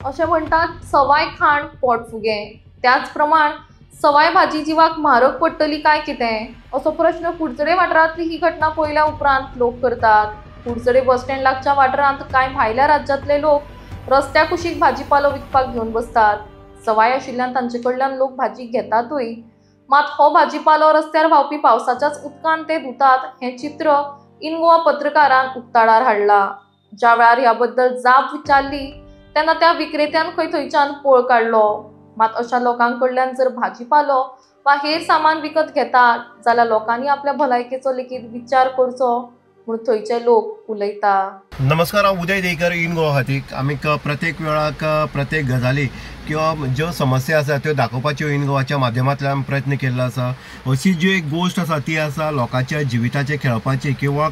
असे म्हणतात सवाय खाण पोटफुगे। त्याच प्रमाण सवाय भाजी जिवाक म्हारग पडटली काय कितें असो प्रश्न कुडचडे वाठारांतली ही घटना पळयल्या उपरांत लोक करतात। कुडचडे बस स्टँड लागच्या वाठारांत कांय भायल्या राज्यांतले लोक रस्त्या कुशीक भाजीपालो विकपाक घेवन बसतात। सवाय आशिल्ल्यान तांचे कडल्यान लोक भाजी घेतातूय, मात हो भाजीपालो रस्त्यार व्हांवपी पावसाच्याच उदकान ते धुतात हें चित्र इन गोवा पत्रकारान उक्ताडार हाडला। ज्या वेळार ह्या बद्दल जाप विचारली तेन्ना त्या विक्रेत्यान खंय थंयच्यान पळ काडलो। मात अशा लोकांकडल्यान जर भाजीपालो वा हेर सामान विकत घेतात जाल्यार लोकांनी आपल्या भलायकेचो लेगीत विचार करचो म्हूण थंयचे लोक उलयता। नमस्कार, हांव उदय देयकर इन गोवा खातीर। आमी प्रत्येक वेळाक प्रत्येक गजाली किंवा ज्यो समस्या आसा त्यो दाखोवपाच्यो इन गोवाच्या माध्यमांतल्यान प्रयत्न केल्लो आसा। अशी जी एक गोश्ट आसा ती आसा लोकांच्या जिविताचेर खेळपाची, किंवा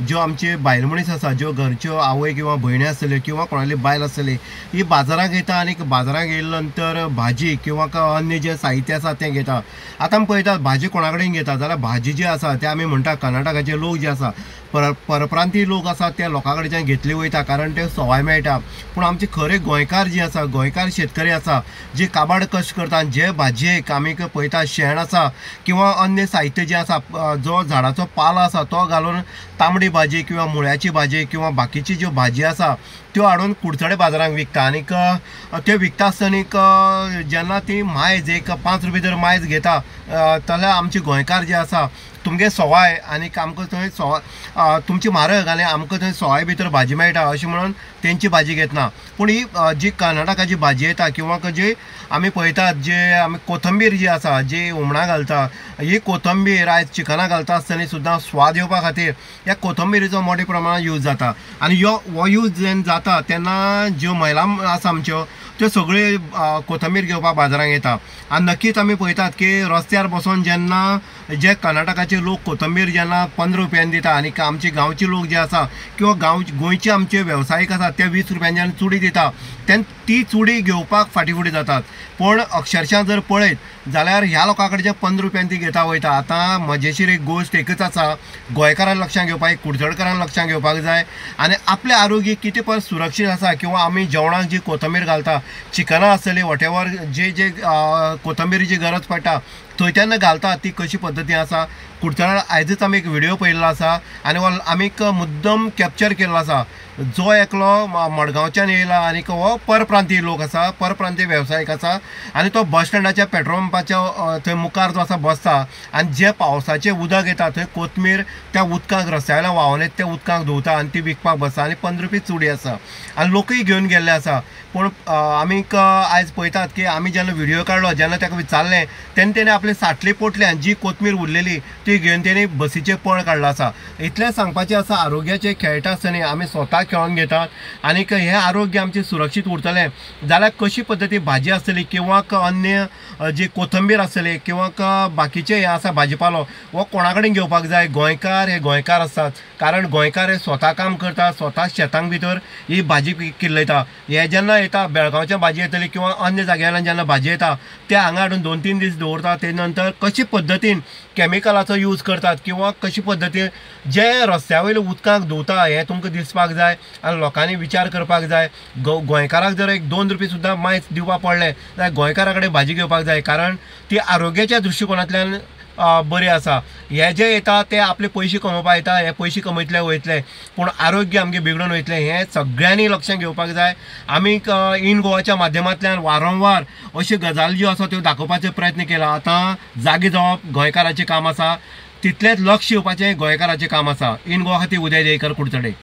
ज्यो आमचे बायल मनीस आसा, ज्यो घरच्यो आवय किंवा भयणी आसतल्यो किंवा कोणाली बायल आसतली, ही बाजाराक येता आनी बाजाराक येयल्या नंतर भाजी किंवा अन्य जे साहित्य आसा तें घेता। आतां आमी पळयतात भाजी कोणा कडेन घेता जाल्यार भाजी जी आसा ते आमी म्हणटा कर्नाटकाचे लोक जे आसा, परप्रांतीय लोक आसा त्या लोकां कडच्यान घेतली वयता कारण ते सवाय मेळटा। पूण आमचे खरे गोंयकार जे आसा, गोंयकार शेतकरी आसा जे काबाड कश्ट करता, जे भाजयेक आमी पळयता शेण आसा किंवा अन्य साहित्य जे आसा, जो झाडाचो पालो आसा तो घालून तांबडी भाजी किंवा मुळ्याची भाजी किंवा बाकीची ज्यो भाजी आसा त्यो हाडून कुडचडे बाजारांत विकता। आनीक त्यो विकता आसतना जेन्ना ती मायज एक 5 रुपये जर मायज घेता जाल्यार आमचे गोंयकार जे आसा तुमगे सवाय आनीक आमकां थंय सवाय तुमची म्हारग आनी आमकां थंय सवाय भितर भाजी मेळटा अशें म्हणून तेंची भाजी घेतना। पूण ही जी कर्नाटकाची भाजी येता किंवा जी आमी पळयतात जे आमी कोथंबीर जी आसा जी हुमणां घालता, ही कोथंबीर आयज चिकनां घालता आसतना सुद्दां स्वाद येवपा खातीर ह्या कोथंबिरीचो मोठ्या प्रमाणात यूज जाता। आनी हो यूज जेन्ना जाता तेन्ना ज्यो महिला आसा आमच्यो त्यो सगळ्यो कोथंबीर घेवपाक बाजारांत येता। आनी नक्कीच आमी पळयतात की रस्त्यार बसून जेन्ना जे कर्नाटकाचे लोक कोथंबीर जेन्ना 15 रुपयांनी दिता आनी आमचे गांवचे लोक जे आसा किंवा गोंयचे आमचे वेवसायीक आसा ते 20 रुपयांनी चुडी दिता, तेन्ना ती चुडी घेवपाक फाटीफुटी जातात। पूण अक्षरशः जर पळयत जाल्यार ह्या लोकां कडच्यान 15 रुपयांनी ती घेता वयता। आतां मजेशीर एक गोश्ट एकच आसा, गोंयकारांक लक्षांत घेवपाक, कुडचडकारांक लक्षांत घेवपाक जाय आनी आपलें आरोग्य कितें पळय सुरक्षीत आसा किंवा आमी जेवणाक जी कोथंबीर घालता, चिकनां आसतली वॉटेवर जे कोथंबिरीची गरज पडटा थंय तेन्ना घालता ती कशी पद्दती आसा। कुडचड्यार आयजच आमी एक व्हिडिओ पळयल्लो आसा आनी आमी मुद्दम कॅप्चर केल्लो आसा। जो एकलो मडगांवच्यान येयला आनीक हो परप्रांतीय लोक आसा, परप्रांतीय वेवसायीक आसा आनी तो बस स्टँडाच्या पेट्रोल पंपाच्या थंय मुखार जो आसा बसता आनी जे पावसाचें उदक येता थंय कोथमीर त्या उदकाक रस्त्यावेल्यान व्हांवन येता त्या उदकाक धुवता आनी ती विकपाक बसता आनी 15 रुपये चुडी आसा आनी लोकूय घेवन गेल्ले आसा। पूण आमी आयज पळयतात की आमी जेन्ना व्हिडिओ काडलो, जेन्ना ताका विचारलें तेन्ना तेणें आपले साठले पोटल्यान जी कोथमीर उरलेली ती घेवन तेणी बसीचे पळ काडलो आसा। इतलें सांगपाचें आसा, आरोग्याचें खेळटा आसतना आमी स्वता खेळोन घेतात आनीक हें आरोग्य आमचें सुरक्षीत उरतलें जाल्यार कशी पद्दती भाजी आसतली किंवा अन्य जी कोथंबीर आसतली किंवा बाकीचे हें आसा भाजीपालो हो कोणा कडेन घेवपाक जाय। गोंयकार हे गोंयकार आसतात कारण गोंयकार हे स्वता काम करतात, स्वता शेतांक भितर ही भाजी किल्लयता। हे जेन्ना येता बेळगांवच्या भाजी येतली किंवा अन्य जाग्यार जेन्ना भाजी येता ते हांगा हाडून 2-3 दीस दवरतात, ते नंतर कशे पद्दतीन कॅमिकलाचो यूज करतात किंवा कशे पद्दतीन जे रस्त्या वयल्या उदकाक धुवता हें तुमकां दिसपाक जाय आनी लोकांनी विचार करपाक जाय। गोंयकाराक जर एक 2 रुपये सुद्दां मायज दिवपाक पडले जाल्यार गोंयकारा कडेन भाजी घेवपाक जाय कारण ती आरोग्याच्या दृश्टिकोनांतल्यान बरी आसा। हे जे येता ते आपले पयशे कमोवपाक येता, हे पयशे कमयतले वयतले पूण आरोग्य आमगे बिगडून वयतलें हें सगळ्यांनी लक्षांत घेवपाक जाय। आमी इन गोवाच्या माध्यमांतल्यान वारंवार अश्यो गजाली ज्यो आसा त्यो दाखोवपाचो प्रयत्न केला। आतां जागे जावप गोंयकाराचें काम आसा, तितलेंच लक्ष येवपाचें गोंयकाराचें काम आसा। इन गोवा खातीर उदय देयकर, कुडचडे।